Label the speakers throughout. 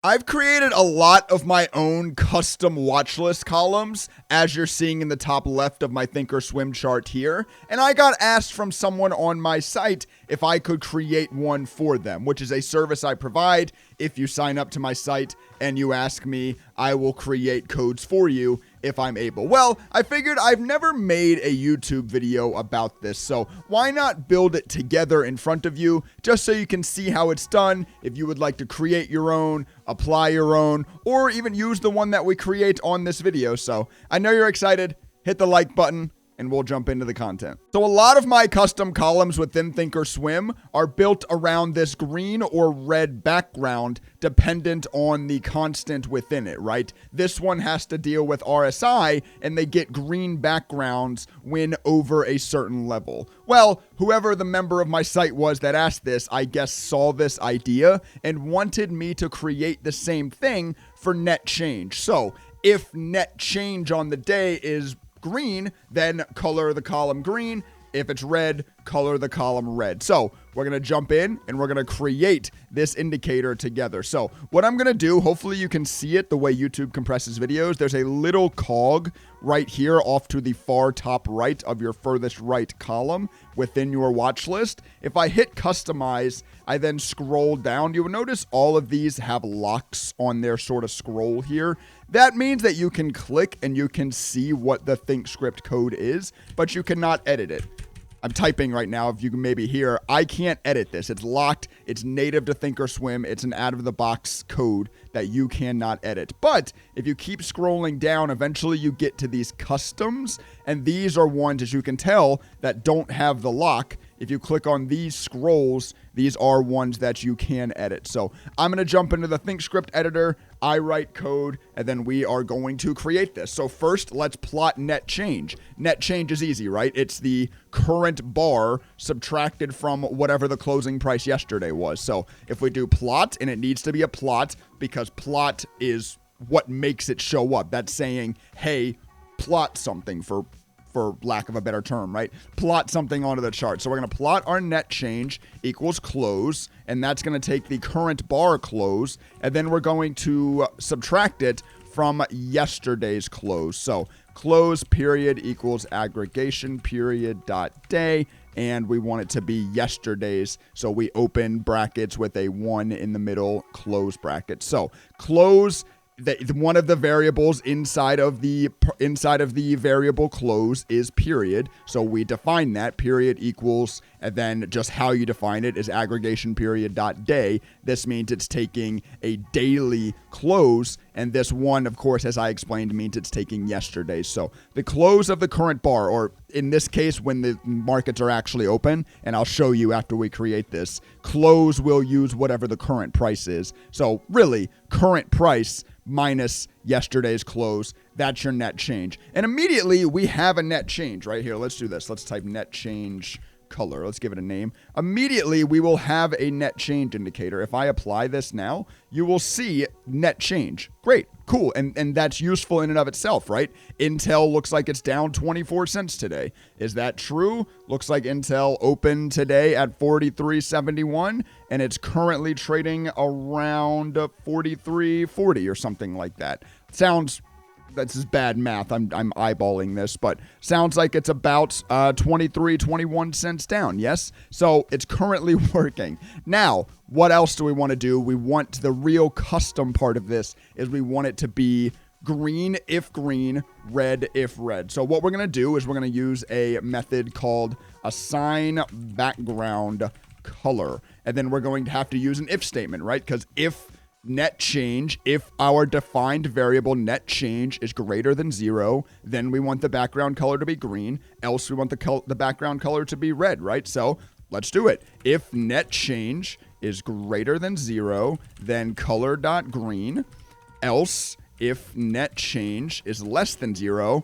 Speaker 1: I've created a lot of my own custom watch list columns, as you're seeing in the top left of my ThinkorSwim chart here, and I got asked from someone on my site if I could create one for them, which is a service I provide. If you sign up to my site and you ask me, I will create codes for you if I'm able. Well, I figured I've never made a YouTube video about this, so why not build it together in front of you just so you can see how it's done. If you would like to create your own, apply your own, or even use the one that we create on this video. So I know you're excited. Hit the like button and we'll jump into the content. So a lot of my custom columns within ThinkorSwim are built around this green or red background dependent on the constant within it, right? This one has to deal with RSI and they get green backgrounds when over a certain level. Well, whoever the member of my site was that asked this, I guess saw this idea and wanted me to create the same thing for net change. So if net change on the day is green, then color the column green. If it's red, color the column red. So we're going to jump in and we're going to create this indicator together. So what I'm going to do, hopefully you can see it the way YouTube compresses videos. There's a little cog right here off to the far top right of your furthest right column within your watch list. If I hit customize, I then scroll down. You will notice all of these have locks on their sort of scroll here. That means that you can click and you can see what the ThinkScript code is, but you cannot edit it. I'm typing right now, if you can maybe hear. I can't edit this. It's locked. It's native to ThinkorSwim. It's an out-of-the-box code that you cannot edit. But if you keep scrolling down, eventually you get to these customs, and these are ones, as you can tell, that don't have the lock. If you click on these scrolls, these are ones that you can edit. So I'm going to jump into the ThinkScript editor. I write code, and then we are going to create this. So first, let's plot net change. Net change is easy, right? It's the current bar subtracted from whatever the closing price yesterday was. So if we do plot, and it needs to be a plot because plot is what makes it show up. That's saying, hey, plot something for lack of a better term, right? Plot something onto the chart. So we're going to plot our net change equals close, and that's going to take the current bar close, and then we're going to subtract it from yesterday's close. So close period equals aggregation period dot day, and we want it to be yesterday's. So we open brackets with a 1 in the middle, close bracket. So close, one of the variables inside of the variable close is period. So we define that period equals, and then just how you define it is aggregation period dot day. This means it's taking a daily close, and this one, of course, as I explained, means it's taking yesterday's. So the close of the current bar, or in this case, when the markets are actually open, and I'll show you after we create this, close will use whatever the current price is. So really, current price minus yesterday's close, that's your net change. And immediately we have a net change right here. Let's do this. Let's type net change color. Let's give it a name. Immediately we will have a net change indicator. If I apply this now, you will see net change. Great, cool. And that's useful in and of itself, right? Intel looks like it's down 24 cents today. Is that true? Looks like Intel opened today at 43.71 and it's currently trading around 43.40 or something like that. That's just bad math. I'm eyeballing this, but sounds like it's about 21 cents down. Yes. So it's currently working. Now, what else do we want to do? We want the real custom part of this is we want it to be green if green, red if red. So what we're going to do is we're going to use a method called assign background color. And then we're going to have to use an if statement, right? Because if net change, if our defined variable net change is greater than 0, then we want the background color to be green, else we want the background color to be red, right? So let's do it. If net change is greater than 0, then color.green, else if net change is less than 0,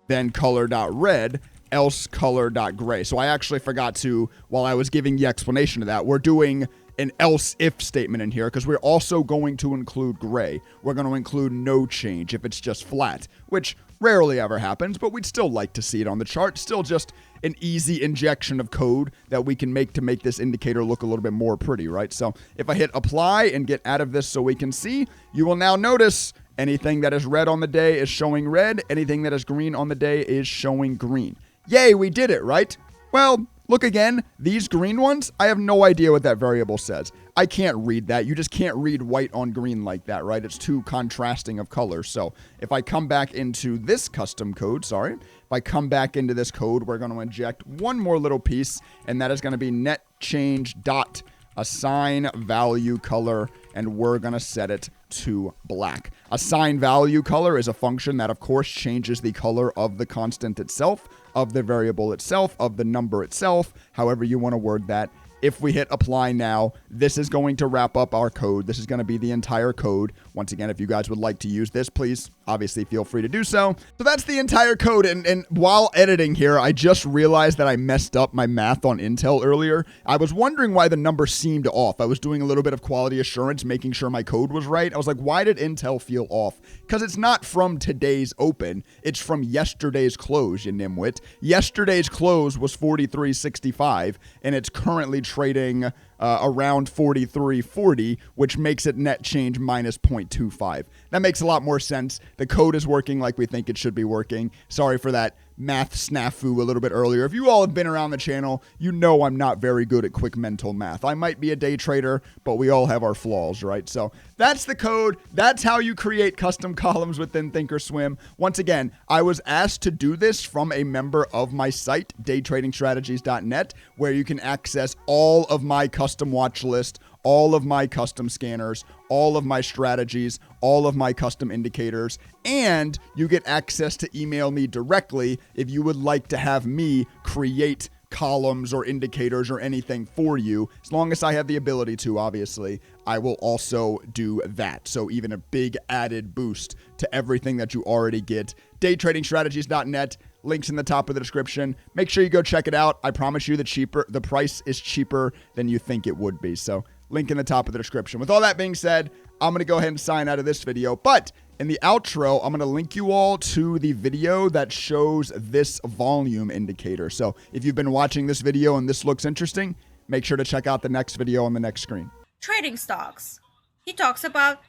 Speaker 1: then color.red, else color.gray. So I actually forgot to, while I was giving the explanation of that, we're doing an else if statement in here because we're also going to include gray. We're going to include no change if it's just flat, which rarely ever happens, but we'd still like to see it on the chart. Still just an easy injection of code that we can make to make this indicator look a little bit more pretty, right? So if I hit apply and get out of this so we can see, you will now notice anything that is red on the day is showing red. Anything that is green on the day is showing green. Yay, we did it, right? Well, look again. These green ones, I have no idea what that variable says. I can't read that. You just can't read white on green like that, right? It's too contrasting of colors. So if I come back into this custom code, if I come back into this code, we're going to inject one more little piece, and that is going to be net change dot assign value color, and we're going to set it to black. Assign value color is a function that, of course, changes the color of the constant itself, of the variable itself, of the number itself, however you want to word that. If we hit apply now, this is going to wrap up our code. This is going to be the entire code. Once again, if you guys would like to use this, please, obviously feel free to do so. So that's the entire code. And while editing here, I just realized that I messed up my math on Intel earlier. I was wondering why the number seemed off. I was doing a little bit of quality assurance, making sure my code was right. I was like, why did Intel feel off? Because it's not from today's open. It's from yesterday's close, you nimwit. Yesterday's close was 43.65, and it's currently trading around 43.40, which makes it net change minus 0.25. That makes a lot more sense. The code is working like we think it should be working. Sorry for that math snafu a little bit earlier. If you all have been around the channel, you know I'm not very good at quick mental math. I might be a day trader, but we all have our flaws, right? So that's the code. That's how you create custom columns within ThinkorSwim. Once again, I was asked to do this from a member of my site, daytradingstrategies.net, where you can access all of my custom watch list, all of my custom scanners, all of my strategies, all of my custom indicators, and you get access to email me directly if you would like to have me create columns or indicators or anything for you. As long as I have the ability to, obviously, I will also do that. So even a big added boost to everything that you already get. Daytradingstrategies.net. Links in the top of the description. Make sure you go check it out. I promise you the price is cheaper than you think it would be. So link in the top of the description. With all that being said, I'm going to go ahead and sign out of this video. But in the outro, I'm going to link you all to the video that shows this volume indicator. So if you've been watching this video and this looks interesting, make sure to check out the next video on the next screen.
Speaker 2: Trading stocks. He talks about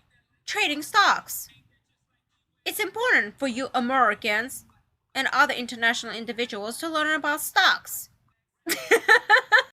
Speaker 2: trading stocks. It's important for you Americans and other international individuals to learn about stocks.